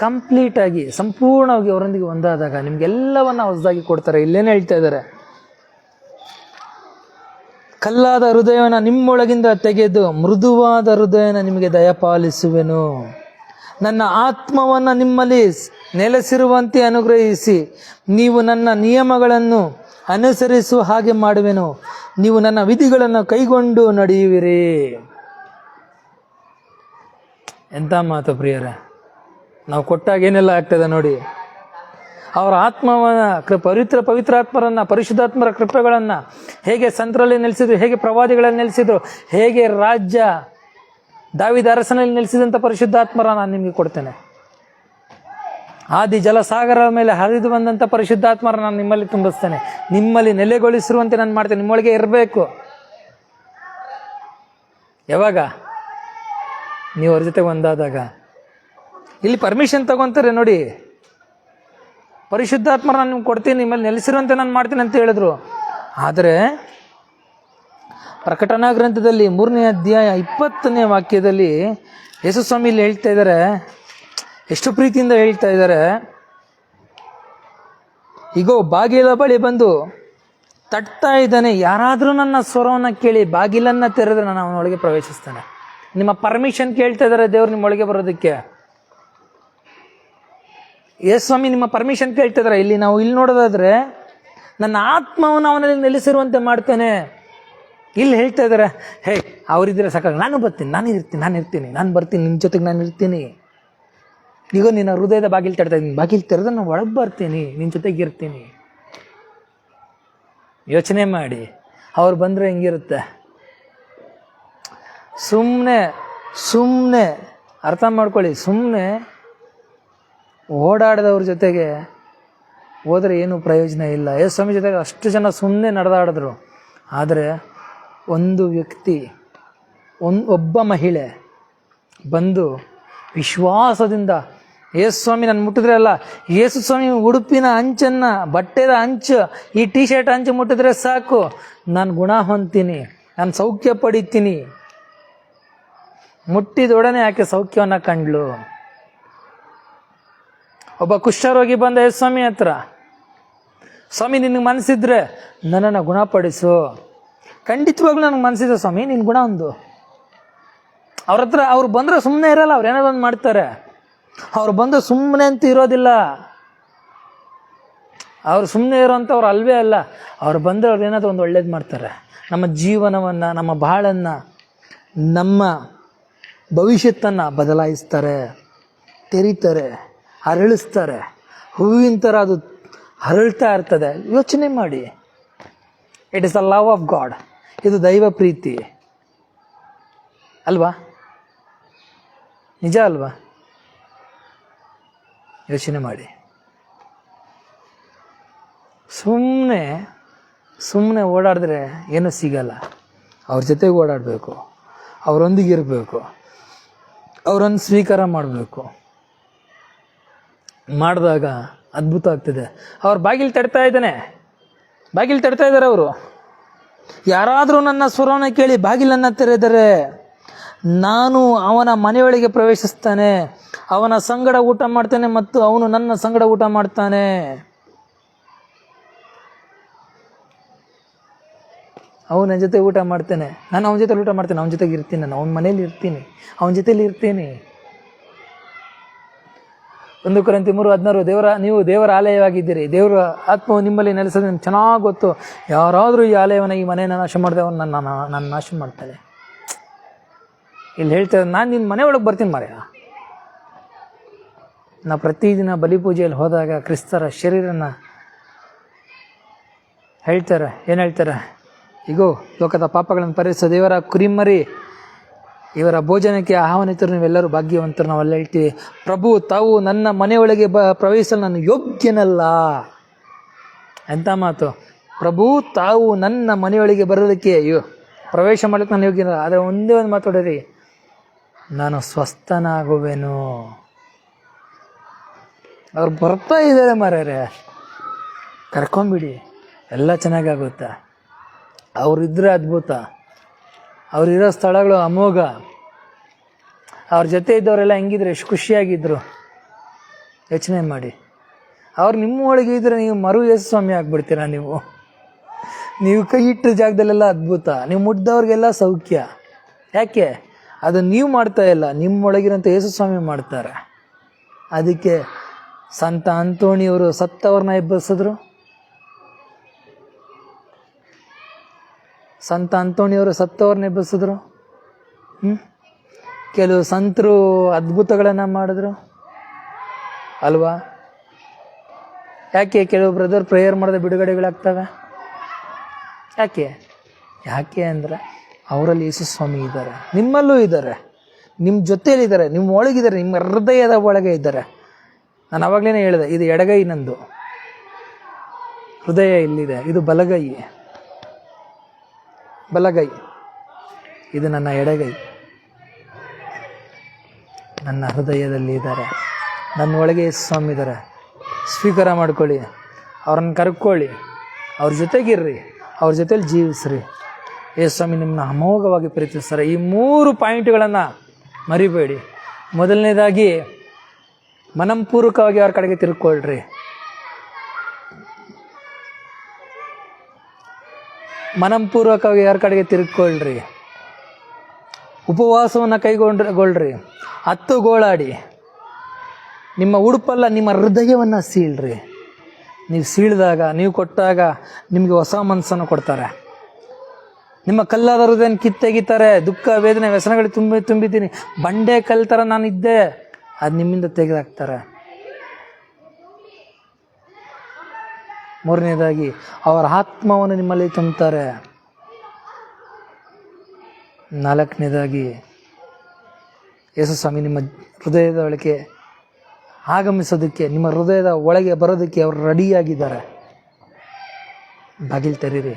ಕಂಪ್ಲೀಟಾಗಿ, ಸಂಪೂರ್ಣವಾಗಿ ಅವರೊಂದಿಗೆ ಒಂದಾದಾಗ ನಿಮಗೆಲ್ಲವನ್ನು ಹೊಸದಾಗಿ ಕೊಡ್ತಾರೆ. ಇಲ್ಲೇನು ಹೇಳ್ತಾ ಇದ್ದಾರೆ? ಕಲ್ಲಾದ ಹೃದಯವನ್ನು ನಿಮ್ಮೊಳಗಿಂದ ತೆಗೆದು ಮೃದುವಾದ ಹೃದಯನ ನಿಮಗೆ ದಯಪಾಲಿಸುವೆನು. ನನ್ನ ಆತ್ಮವನ್ನು ನಿಮ್ಮಲ್ಲಿ ನೆಲೆಸಿರುವಂತೆ ಅನುಗ್ರಹಿಸಿ ನೀವು ನನ್ನ ನಿಯಮಗಳನ್ನು ಅನುಸರಿಸುವ ಹಾಗೆ ಮಾಡುವೆನು. ನೀವು ನನ್ನ ವಿಧಿಗಳನ್ನು ಕೈಗೊಂಡು ನಡೆಯುವಿರಿ. ಎಂಥ ಮಾತು ಪ್ರಿಯರೇ! ನಾವು ಕೊಟ್ಟಾಗ ಏನೆಲ್ಲ ಆಗ್ತದೆ ನೋಡಿ. ಅವರ ಆತ್ಮವನ್ನು, ಪವಿತ್ರಾತ್ಮರನ್ನು, ಪರಿಶುದ್ಧಾತ್ಮರ ಕೃಪೆಗಳನ್ನು ಹೇಗೆ ಸಂತರಲ್ಲಿ ನೆಲೆಸಿದ್ರು, ಹೇಗೆ ಪ್ರವಾದಿಗಳಲ್ಲಿ ನೆಲೆಸಿದ್ರು, ಹೇಗೆ ರಾಜ್ಯ ದಾವೀದ ಅರಸನಲ್ಲಿ ನೆಲೆಸಿದಂಥ ಪರಿಶುದ್ಧಾತ್ಮರ ನಾನು ನಿಮಗೆ ಕೊಡ್ತೇನೆ. ಆದಿ ಜಲಸಾಗರ ಮೇಲೆ ಹರಿದು ಬಂದಂಥ ಪರಿಶುದ್ಧಾತ್ಮರ ನಾನು ನಿಮ್ಮಲ್ಲಿ ತುಂಬಿಸ್ತೇನೆ. ನಿಮ್ಮಲ್ಲಿ ನೆಲೆಗೊಳಿಸಿರುವಂತೆ ನಾನು ಮಾಡ್ತೇನೆ. ನಿಮ್ಮೊಳಗೆ ಇರಬೇಕು. ಯಾವಾಗ? ನೀವು ಅವ್ರ ಜೊತೆ ಒಂದಾದಾಗ. ಇಲ್ಲಿ ಪರ್ಮಿಷನ್ ತಗೊತಾರೆ ನೋಡಿ. ಪರಿಶುದ್ಧಾತ್ಮರ ನಾನು ನಿಮ್ಗೆ ಕೊಡ್ತೀನಿ, ನಿಮ್ಮಲ್ಲಿ ನೆಲೆಸಿರುವಂತೆ ನಾನು ಮಾಡ್ತೀನಿ ಅಂತ ಹೇಳಿದ್ರು. ಆದರೆ ಪ್ರಕಟಣಾ ಗ್ರಂಥದಲ್ಲಿ 3ನೇ ಅಧ್ಯಾಯ 20ನೇ ವಾಕ್ಯದಲ್ಲಿ ಯೇಸು ಸ್ವಾಮಿ ಇಲ್ಲಿ ಹೇಳ್ತಾ ಇದ್ದಾರೆ, ಎಷ್ಟು ಪ್ರೀತಿಯಿಂದ ಹೇಳ್ತಾ ಇದ್ದಾರೆ. ಈಗೋ ಬಾಗಿಲ ಬಳಿ ಬಂದು ತಟ್ತಾ ಇದ್ದಾನೆ, ಯಾರಾದರೂ ನನ್ನ ಸ್ವರವನ್ನು ಕೇಳಿ ಬಾಗಿಲನ್ನು ತೆರೆದ್ರೆ ನಾನು ಅವನೊಳಗೆ ಪ್ರವೇಶಿಸ್ತೇನೆ. ನಿಮ್ಮ ಪರ್ಮಿಷನ್ ಕೇಳ್ತಾ ಇದ್ದಾರೆ ದೇವ್ರು ನಿಮ್ಮೊಳಗೆ ಬರೋದಕ್ಕೆ. ಯೇಸು ಸ್ವಾಮಿ ನಿಮ್ಮ ಪರ್ಮಿಷನ್ ಕೇಳ್ತಾ ಇದ್ದಾರೆ. ಇಲ್ಲಿ ನಾವು ಇಲ್ಲಿ ನೋಡೋದಾದ್ರೆ, ನನ್ನ ಆತ್ಮವನ್ನು ಅವನಲ್ಲಿ ನೆಲೆಸಿರುವಂತೆ ಮಾಡ್ತೇನೆ. ಇಲ್ಲಿ ಹೇಳ್ತಾ ಇದ್ದಾರೆ, ಹೇ ಅವರಿದ್ರೆ ಸಾಕಾಗ, ನಾನು ಬರ್ತೀನಿ, ನಾನು ಬರ್ತೀನಿ, ನಿಮ್ಮ ಜೊತೆಗೆ ನಾನು ಇರ್ತೀನಿ. ಈಗ ನಿನ್ನ ಹೃದಯದ ಬಾಗಿಲು ತಡ್ತಾ ಇದ್ದೀನಿ, ಬಾಗಿಲು ತೆರೆದ್ರೆ ನಾನು ಒಳಗೆ ಬರ್ತೀನಿ, ನಿನ್ನ ಜೊತೆಗೆ ಇರ್ತೀನಿ. ಯೋಚನೆ ಮಾಡಿ, ಅವ್ರು ಬಂದರೆ ಹೆಂಗಿರುತ್ತೆ. ಸುಮ್ಮನೆ ಅರ್ಥ ಮಾಡ್ಕೊಳ್ಳಿ, ಸುಮ್ಮನೆ ಓಡಾಡಿದವ್ರ ಜೊತೆಗೆ ಹೋದರೆ ಏನೂ ಪ್ರಯೋಜನ ಇಲ್ಲ. ಯೇಸು ಸ್ವಾಮಿ ಜೊತೆಗೆ ಅಷ್ಟು ಜನ ಸುಮ್ಮನೆ ನಡೆದಾಡಿದ್ರು. ಆದರೆ ಒಂದು ವ್ಯಕ್ತಿ, ಒಬ್ಬ ಮಹಿಳೆ ಬಂದು ವಿಶ್ವಾಸದಿಂದ, ಯೇಸು ಸ್ವಾಮಿ ನಾನು ಮುಟ್ಟಿದ್ರೆ ಅಲ್ಲ, ಯೇಸು ಸ್ವಾಮಿ ಉಡುಪಿನ ಅಂಚನ್ನು, ಬಟ್ಟೆದ ಅಂಚು, ಈ ಟಿ ಶರ್ಟ್ ಅಂಚು ಮುಟ್ಟಿದ್ರೆ ಸಾಕು, ನಾನು ಗುಣ ಹೊಂದ್ತೀನಿ, ನಾನು ಸೌಖ್ಯ ಪಡಿತೀನಿ. ಮುಟ್ಟಿದೊಡನೆ ಆಕೆ ಸೌಖ್ಯವನ್ನು ಕಂಡ್ಲು. ಒಬ್ಬ ಕುಷ್ಠರೋಗಿ ಬಂದ ಯೇಸು ಸ್ವಾಮಿ ಹತ್ರ, ಸ್ವಾಮಿ ನಿನಗೆ ಮನಸ್ಸಿದ್ರೆ ನನ್ನನ್ನು ಗುಣಪಡಿಸು. ಖಂಡಿತವಾಗ್ಲೂ ನನಗೆ ಮನಸ್ಸಿದೆ ಸ್ವಾಮಿ, ನಿನ್ನ ಗುಣ ಒಂದು. ಅವ್ರ ಹತ್ರ ಅವ್ರು ಬಂದರೆ ಸುಮ್ಮನೆ ಇರಲ್ಲ, ಅವ್ರು ಏನಾದ್ರು ಒಂದು ಮಾಡ್ತಾರೆ. ಅವ್ರು ಬಂದು ಸುಮ್ಮನೆ ಅಂತ ಇರೋದಿಲ್ಲ. ಅವ್ರು ಸುಮ್ಮನೆ ಇರೋಂಥವ್ರು ಅಲ್ವೇ ಅಲ್ಲ. ಅವ್ರು ಬಂದರೆ ಅವ್ರು ಏನಾದರೂ ಒಂದು ಒಳ್ಳೇದು ಮಾಡ್ತಾರೆ. ನಮ್ಮ ಜೀವನವನ್ನು, ನಮ್ಮ ಬಾಳನ್ನು, ನಮ್ಮ ಭವಿಷ್ಯತ್ತನ್ನು ಬದಲಾಯಿಸ್ತಾರೆ, ತೆರೀತಾರೆ, ಅರಳಿಸ್ತಾರೆ. ಹೂವಿನ ಥರ ಅದು ಹರಳ್ತಾ ಇರ್ತದೆ. ಯೋಚನೆ ಮಾಡಿ, it is the love of god. ಇದು ದೈವ ಪ್ರೀತಿ ಅಲ್ವಾ? ನಿಜ ಅಲ್ವಾ? ಯೋಚನೆ ಮಾಡಿ. ಸುಮ್ಮನೆ ಸುಮ್ಮನೆ ಓಡಾಡಿದ್ರೆ ಏನೂ ಸಿಗಲ್ಲ. ಅವ್ರ ಜೊತೆಗೆ ಓಡಾಡಬೇಕು, ಅವರೊಂದಿಗೆ ಇರಬೇಕು, ಅವರನ್ನು ಸ್ವೀಕಾರ ಮಾಡಬೇಕು. ಮಾಡಿದಾಗ ಅದ್ಭುತ ಆಗ್ತದೆ. ಅವ್ರು ಬಾಗಿಲು ತಡ್ತಾ ಇದ್ದಾರೆ ಅವರು. ಯಾರಾದರೂ ನನ್ನ ಸ್ವರವನ್ನು ಕೇಳಿ ಬಾಗಿಲನ್ನು ತೆರೆದರೆ ನಾನು ಅವನ ಮನೆಯೊಳಗೆ ಪ್ರವೇಶಿಸ್ತಾನೆ, ಅವನ ಸಂಗಡ ಊಟ ಮಾಡ್ತಾನೆ ಮತ್ತು ಅವನು ನನ್ನ ಸಂಗಡ ಊಟ ಮಾಡ್ತಾನೆ. ಅವನ ಜೊತೆ ಊಟ ಮಾಡ್ತೇನೆ, ನಾನು ಅವನ ಜೊತೆ ಊಟ ಮಾಡ್ತೇನೆ, ಅವನ ಜೊತೆಗೆ ಇರ್ತೀನಿ, ನಾನು ಅವನ ಮನೇಲಿ ಇರ್ತೀನಿ, ಅವನ ಜೊತೆಲಿ ಇರ್ತೀನಿ. 1 ಕೊರಿಂಥಿ 3:16 ನೀವು ದೇವರ ಆಲಯವಾಗಿದ್ದೀರಿ, ದೇವರ ಆತ್ಮವು ನಿಮ್ಮಲ್ಲಿ ನೆಲೆಸೋದು ನಿಮ್ಗೆ ಚೆನ್ನಾಗಿ ಗೊತ್ತು. ಯಾರಾದರೂ ಈ ಆಲಯವನ್ನು, ಈ ಮನೆಯನ್ನು ನಾಶ ಮಾಡಿದೆ ಅವನು ನನ್ನ ನಾಶ ಮಾಡ್ತಾನೆ. ಇಲ್ಲಿ ಹೇಳ್ತಾರೆ, ನಾನು ನಿನ್ನ ಮನೆ ಒಳಗೆ ಬರ್ತೀನಿ ಮಾರ್ಯ. ನಾ ಪ್ರತಿದಿನ ಬಲಿಪೂಜೆಯಲ್ಲಿ ಹೋದಾಗ ಕ್ರಿಸ್ತರ ಶರೀರನ ಹೇಳ್ತಾರೆ, ಏನು ಹೇಳ್ತಾರೆ? ಈಗೋ ಲೋಕದ ಪಾಪಗಳನ್ನು ಪರಿಹರಿಸೋ ದೇವರ ಕುರಿಮರಿ, ಇವರ ಭೋಜನಕ್ಕೆ ಆಹ್ವಾನಿತರು ನೀವೆಲ್ಲರೂ ಭಾಗ್ಯವಂತರು. ನಾವೆಲ್ಲ ಹೇಳ್ತೀವಿ, ಪ್ರಭು ತಾವು ನನ್ನ ಮನೆಯೊಳಗೆ ಪ್ರವೇಶಿಸಲು ನಾನು ಯೋಗ್ಯನಲ್ಲ. ಎಂಥ ಮಾತು! ಪ್ರಭು ತಾವು ನನ್ನ ಮನೆಯೊಳಗೆ ಬರೋದಕ್ಕೆ ಪ್ರವೇಶ ಮಾಡಲಿಕ್ಕೆ ನಾನು ಯೋಗ್ಯನಲ್ಲ. ಆದರೆ ಒಂದೇ ಒಂದು ಮಾತಾಡ್ರಿ, ನಾನು ಸ್ವಸ್ಥನಾಗುವೆನು. ಅವ್ರು ಬರ್ತಾ ಇದ್ದಾರೆ ಮಾರ್ಯಾರೆ, ಕರ್ಕೊಂಬಿಡಿ, ಎಲ್ಲ ಚೆನ್ನಾಗಾಗುತ್ತೆ. ಅವರಿದ್ದರೆ ಅದ್ಭುತ, ಅವರಿರೋ ಸ್ಥಳಗಳು ಅಮೋಘ. ಅವ್ರ ಜೊತೆ ಇದ್ದವರೆಲ್ಲ ಹೆಂಗಿದ್ರು, ಎಷ್ಟು ಖುಷಿಯಾಗಿದ್ದರು ಯೋಚನೆ ಮಾಡಿ. ಅವ್ರು ನಿಮ್ಮ ಒಳಗೆ ಇದ್ದರೆ ನೀವು ಮರು ಯೇಸು ಸ್ವಾಮಿ ಆಗಿಬಿಡ್ತೀರಾ. ನೀವು ಕೈ ಇಟ್ಟ ಜಾಗದಲ್ಲೆಲ್ಲ ಅದ್ಭುತ, ನೀವು ಮುಟ್ಟಿದವ್ರಿಗೆಲ್ಲ ಸೌಖ್ಯ. ಯಾಕೆ? ಅದು ನೀವು ಮಾಡ್ತಾ ಇಲ್ಲ, ನಿಮ್ಮೊಳಗಿರೋಂಥ ಯೇಸು ಸ್ವಾಮಿ ಮಾಡ್ತಾರೆ. ಅದಕ್ಕೆ ಸಂತ ಅಂತೋಣಿಯವರು ಸತ್ತವ್ರನ್ನ ಎಬ್ಬಿಸಿದ್ರು. ಸಂತ ಅಂತೋಣಿಯವರು ಸತ್ತವ್ರನ್ನ ಎಬ್ಬಿಸಿದ್ರು. ಕೆಲವು ಸಂತರು ಅದ್ಭುತಗಳನ್ನು ಮಾಡಿದ್ರು ಅಲ್ವಾ? ಯಾಕೆ ಕೆಲವು ಬ್ರದರ್ ಪ್ರೇಯರ್ ಮಾಡಿದ ಬಿಡುಗಡೆಗಳಾಗ್ತವೆ? ಯಾಕೆ ಅಂದರೆ ಅವರಲ್ಲಿ ಯೇಸು ಸ್ವಾಮಿ ಇದ್ದಾರೆ, ನಿಮ್ಮಲ್ಲೂ ಇದ್ದಾರೆ, ನಿಮ್ಮ ಜೊತೆಯಲ್ಲಿದ್ದಾರೆ, ನಿಮ್ಮ ಒಳಗಿದ್ದಾರೆ, ನಿಮ್ಮ ಹೃದಯದ ಒಳಗೆ ಇದ್ದಾರೆ. ನಾನು ಆವಾಗಲೇ ಹೇಳಿದೆ, ಇದು ಎಡಗೈ ನಂದು, ಹೃದಯ ಇಲ್ಲಿದೆ. ಇದು ಬಲಗೈ, ಇದು ನನ್ನ ಎಡಗೈ. ನನ್ನ ಹೃದಯದಲ್ಲಿ ಇದ್ದಾರೆ, ನನ್ನ ಒಳಗೆ ಯೇಸು ಸ್ವಾಮಿ ಇದ್ದಾರೆ. ಸ್ವೀಕಾರ ಮಾಡ್ಕೊಳ್ಳಿ, ಅವ್ರನ್ನ ಕರ್ಕೊಳ್ಳಿ, ಅವ್ರ ಜೊತೆಗಿರ್ರಿ, ಅವ್ರ ಜೊತೆಲಿ ಜೀವಿಸ್ರಿ. ಯೇಸು ಸ್ವಾಮಿ ನಿಮ್ಮನ್ನ ಅಮೋಘವಾಗಿ ಪ್ರೀತಿಸ್ತಾರೆ. ಈ 3 ಪಾಯಿಂಟ್ಗಳನ್ನು ಮರಿಬೇಡಿ. ಮೊದಲನೇದಾಗಿ, ಮನಪೂರ್ವಕವಾಗಿ ಅವ್ರ ಕಡೆಗೆ ತಿರ್ಕೊಳ್ರಿ. ಮನಪೂರ್ವಕವಾಗಿ ಯಾರ ಕಡೆಗೆ ತಿರ್ಕೊಳ್ರಿ. ಉಪವಾಸವನ್ನು ಕೈಗೊಳ್ರಿ. 10 ಗೋಳಾಡಿ. ನಿಮ್ಮ ಉಡುಪಲ್ಲ, ನಿಮ್ಮ ಹೃದಯವನ್ನು ಸೀಳ್ರಿ. ನೀವು ಸೀಳಿದಾಗ, ನೀವು ಕೊಟ್ಟಾಗ ನಿಮಗೆ ಹೊಸ ಮನಸ್ಸನ್ನು ಕೊಡ್ತಾರೆ. ನಿಮ್ಮ ಕಲ್ಲಾದ ಹೃದಯನ ಕಿತ್ತೆಗಿತಾರೆ. ದುಃಖ, ವೇದನೆ, ವ್ಯಸನಗಳು ತುಂಬಿದ್ದೀನಿ, ಬಂಡೆ ಕಲ್ ಥರ ನಾನಿದ್ದೆ, ಅದು ನಿಮ್ಮಿಂದ ತೆಗೆದಾಕ್ತಾರೆ. 3ನೇದಾಗಿ, ಅವರ ಆತ್ಮವನ್ನು ನಿಮ್ಮಲ್ಲಿ ತುಂಬುತ್ತಾರೆ. 4ನೇದಾಗಿ, ಯೇಸು ಸ್ವಾಮಿ ನಿಮ್ಮ ಹೃದಯದ ಒಳಗೆ ಆಗಮಿಸೋದಕ್ಕೆ, ನಿಮ್ಮ ಹೃದಯದ ಒಳಗೆ ಬರೋದಕ್ಕೆ ಅವರು ರೆಡಿಯಾಗಿದ್ದಾರೆ. ಬಾಗಿಲು ತೆರೀರಿ.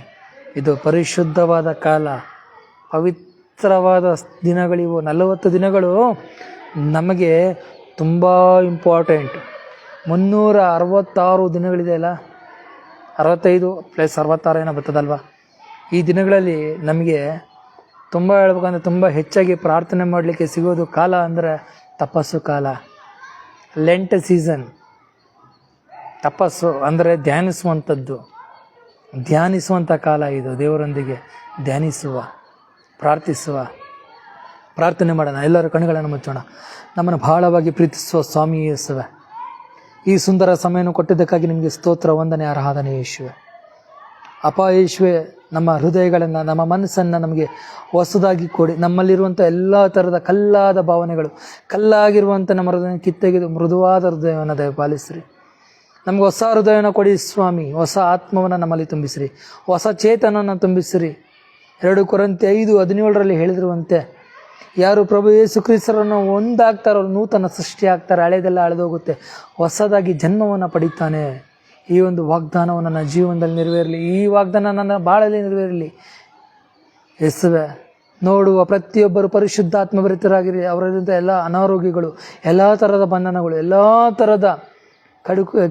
ಇದು ಪರಿಶುದ್ಧವಾದ ಕಾಲ, ಪವಿತ್ರವಾದ ದಿನಗಳಿವು. 40 ದಿನಗಳು ನಮಗೆ ತುಂಬ ಇಂಪಾರ್ಟೆಂಟ್. 366 ದಿನಗಳಿದೆ ಅಲ್ಲ, 65 + 66 ಏನೋ ಬರ್ತದಲ್ವ. ಈ ದಿನಗಳಲ್ಲಿ ನಮಗೆ ತುಂಬ ಹೇಳ್ಬೇಕಂದ್ರೆ ತುಂಬ ಹೆಚ್ಚಾಗಿ ಪ್ರಾರ್ಥನೆ ಮಾಡಲಿಕ್ಕೆ ಸಿಗೋದು ಕಾಲ ಅಂದರೆ ತಪಸ್ಸು ಕಾಲ, ಲೆಂಟ್ ಸೀಸನ್. ತಪಸ್ಸು ಅಂದರೆ ಧ್ಯಾನಿಸುವಂಥ ಕಾಲ ಇದು. ದೇವರೊಂದಿಗೆ ಧ್ಯಾನಿಸುವ, ಪ್ರಾರ್ಥಿಸುವ, ಪ್ರಾರ್ಥನೆ ಮಾಡೋಣ. ಎಲ್ಲರೂ ಕಣ್ಣುಗಳನ್ನು ಮುಚ್ಚೋಣ. ನಮ್ಮನ್ನು ಬಹಳವಾಗಿ ಪ್ರೀತಿಸುವ ಸ್ವಾಮಿ ಯೇಸುವೆ, ಈ ಸುಂದರ ಸಮಯವನ್ನು ಕೊಟ್ಟಿದ್ದಕ್ಕಾಗಿ ನಿಮಗೆ ಸ್ತೋತ್ರ, ವಂದನೆ, ಆರಾಧನೆ ಯೇಸುವೆ. ಅಪ್ಪ ಯೇಸುವೆ, ನಮ್ಮ ಹೃದಯಗಳನ್ನು, ನಮ್ಮ ಮನಸ್ಸನ್ನು ನಮಗೆ ಹೊಸದಾಗಿ ಕೊಡಿ. ನಮ್ಮಲ್ಲಿರುವಂಥ ಎಲ್ಲ ಥರದ ಕಲ್ಲಾದ ಭಾವನೆಗಳು, ಕಲ್ಲಾಗಿರುವಂಥ ನಮ್ಮ ಹೃದಯ ಕಿತ್ತೆಗೆದು ಮೃದುವಾದ ಹೃದಯವನ್ನು ದಯಪಾಲಿಸ್ರಿ. ನಮ್ಗೆ ಹೊಸ ಹೃದಯವನ್ನು ಕೊಡಿ ಸ್ವಾಮಿ. ಹೊಸ ಆತ್ಮವನ್ನು ನಮ್ಮಲ್ಲಿ ತುಂಬಿಸ್ರಿ, ಹೊಸ ಚೇತನವನ್ನು ತುಂಬಿಸ್ರಿ. 2 ಕೊರಿಂಥಿ 5:17 ಹೇಳಿದಿರುವಂತೆ, ಯಾರು ಪ್ರಭು ಯೇಸು ಕ್ರಿಸ್ತರನ್ನು ಒಂದಾಗ್ತಾರೋ ನೂತನ ಸೃಷ್ಟಿ ಆಗ್ತಾರೆ, ಹಳೆದೆಲ್ಲ ಅಳೆದೋಗುತ್ತೆ, ಹೊಸದಾಗಿ ಜನ್ಮವನ್ನು ಪಡಿತಾನೆ. ಈ ಒಂದು ವಾಗ್ದಾನವು ನನ್ನ ಜೀವನದಲ್ಲಿ ನೆರವೇರಲಿ, ಈ ವಾಗ್ದಾನ ನನ್ನ ಬಾಳಲ್ಲಿ ನೆರವೇರಲಿ. ಯೇಸುವೆ, ನೋಡುವ ಪ್ರತಿಯೊಬ್ಬರು ಪರಿಶುದ್ಧಾತ್ಮಭರಿತರಾಗಿರಿ. ಅವರಿಂದ ಎಲ್ಲ ಅನಾರೋಗ್ಯಗಳು, ಎಲ್ಲ ಥರದ ಬಂಧನಗಳು, ಎಲ್ಲ ಥರದ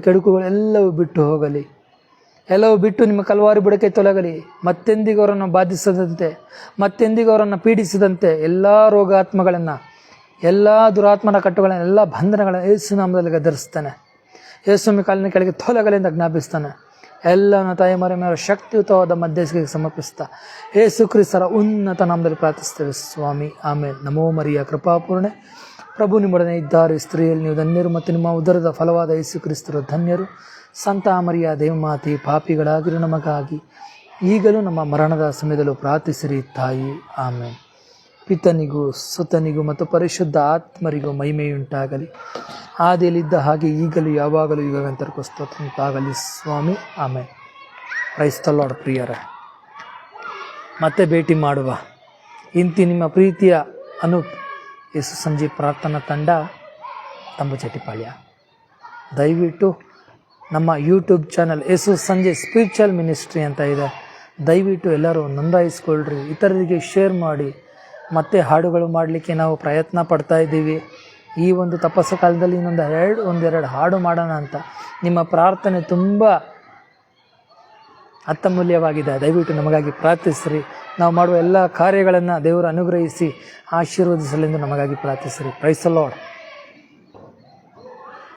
ಕೆಡುಕುಗಳು ಎಲ್ಲವೂ ಬಿಟ್ಟು ಹೋಗಲಿ. ಎಲ್ಲವೂ ಬಿಟ್ಟು ನಿಮ್ಮ ಕಲ್ವಾರಿ ಬುಡಕ್ಕೆ ತೊಲಗಲಿ. ಮತ್ತೆಂದಿಗೂ ಅವರನ್ನು ಬಾಧಿಸದಂತೆ, ಮತ್ತೆಂದಿಗೂ ಅವರನ್ನು ಪೀಡಿಸದಂತೆ ಎಲ್ಲ ರೋಗಾತ್ಮಗಳನ್ನು, ಎಲ್ಲ ದುರಾತ್ಮನ ಕಟ್ಟುಗಳನ್ನು, ಎಲ್ಲ ಬಂಧನಗಳನ್ನು ಯೇಸು ನಾಮದಲ್ಲಿ ಗದರಿಸ್ತಾನೆ. ಯೇಸುವಿನ ಕಾಲಿನ ಕೆಳಗೆ ತೊಲಗಲಿಂದ ಜ್ಞಾಪಿಸ್ತಾನೆ. ಎಲ್ಲವನ್ನು ತಾಯಿ ಮರೆ ಮೇಲೆ ಶಕ್ತಿಯುತವಾದ ಮಧ್ಯಸ್ಥಿಗೆ ಸಮರ್ಪಿಸ್ತಾ ಯೇಸು ಕ್ರಿಸ್ತರ ಉನ್ನತ ನಾಮದಲ್ಲಿ ಪ್ರಾರ್ಥಿಸ್ತೇವೆ ಸ್ವಾಮಿ. ಆಮೇಲೆ. ನಮೋ ಮರಿಯ ಕೃಪಾಪೂರ್ಣೆ, ಪ್ರಭು ನಿಮ್ಮೊಡನೆ ಇದ್ದಾರೆ, ಸ್ತ್ರೀಯಲ್ಲಿ ನೀವು ಧನ್ಯರು ಮತ್ತು ನಿಮ್ಮ ಉದರದ ಫಲವಾದ ಯೇಸು ಕ್ರಿಸ್ತರು ಧನ್ಯರು. ಸಂತ ಮರಿಯ ದೇವಮಾತೆ, ಪಾಪಿಗಳಾಗಿರು ನಮಗಾಗಿ ಈಗಲೂ ನಮ್ಮ ಮರಣದ ಸಮಯದಲ್ಲೂ ಪ್ರಾರ್ಥಿಸಿರಿ ತಾಯಿ. ಆಮೇಲೆ. ಪಿತನಿಗೂ ಸುತನಿಗೂ ಮತ್ತು ಪರಿಶುದ್ಧ ಆತ್ಮರಿಗೂ ಮಹಿಮೆಯುಂಟಾಗಲಿ, ಆದಿಯಲ್ಲಿದ್ದ ಹಾಗೆ ಈಗಲೂ ಯಾವಾಗಲೂ ಯುಗಾಂತರಕ್ಕೂ ಸ್ತೋತ್ರವಾಗಲಿ ಸ್ವಾಮಿ. ಆಮೇಲೆ. Price the lord. ಪ್ರಿಯರೇ, ಮತ್ತೆ ಭೇಟಿ ಮಾಡುವ ಇಂತಿ ನಿಮ್ಮ ಪ್ರೀತಿಯ ಅನೂಪ್ ಯೇಸು ಸಂಜೆ ಪ್ರಾರ್ಥನಾ ತಂಡ, ತಂಬುಚೆಟ್ಟಿಪಾಳ್ಯ. ದಯವಿಟ್ಟು ನಮ್ಮ ಯೂಟ್ಯೂಬ್ ಚಾನಲ್ ಯೇಸು ಸಂಜೆ ಸ್ಪಿರಿಚುವಲ್ ಮಿನಿಸ್ಟ್ರಿ ಅಂತ ಇದೆ, ದಯವಿಟ್ಟು ಎಲ್ಲರೂ ನೋಂದಾಯಿಸ್ಕೊಳ್ರಿ, ಇತರರಿಗೆ ಶೇರ್ ಮಾಡಿ. ಮತ್ತೆ ಹಾಡುಗಳು ಮಾಡಲಿಕ್ಕೆ ನಾವು ಪ್ರಯತ್ನ ಪಡ್ತಾ ಇದ್ದೀವಿ. ಈ ಒಂದು ತಪಸ್ಸು ಕಾಲದಲ್ಲಿ ಒಂದೆರಡು ಹಾಡು ಮಾಡೋಣ ಅಂತ. ನಿಮ್ಮ ಪ್ರಾರ್ಥನೆ ತುಂಬ ಅತ್ಯಮೂಲ್ಯವಾಗಿದೆ, ದಯವಿಟ್ಟು ನಮಗಾಗಿ ಪ್ರಾರ್ಥಿಸಿರಿ. ನಾವು ಮಾಡುವ ಎಲ್ಲ ಕಾರ್ಯಗಳನ್ನು ದೇವರು ಅನುಗ್ರಹಿಸಿ ಆಶೀರ್ವದಿಸಲೆಂದು ನಮಗಾಗಿ ಪ್ರಾರ್ಥಿಸಿರಿ. Price the lord.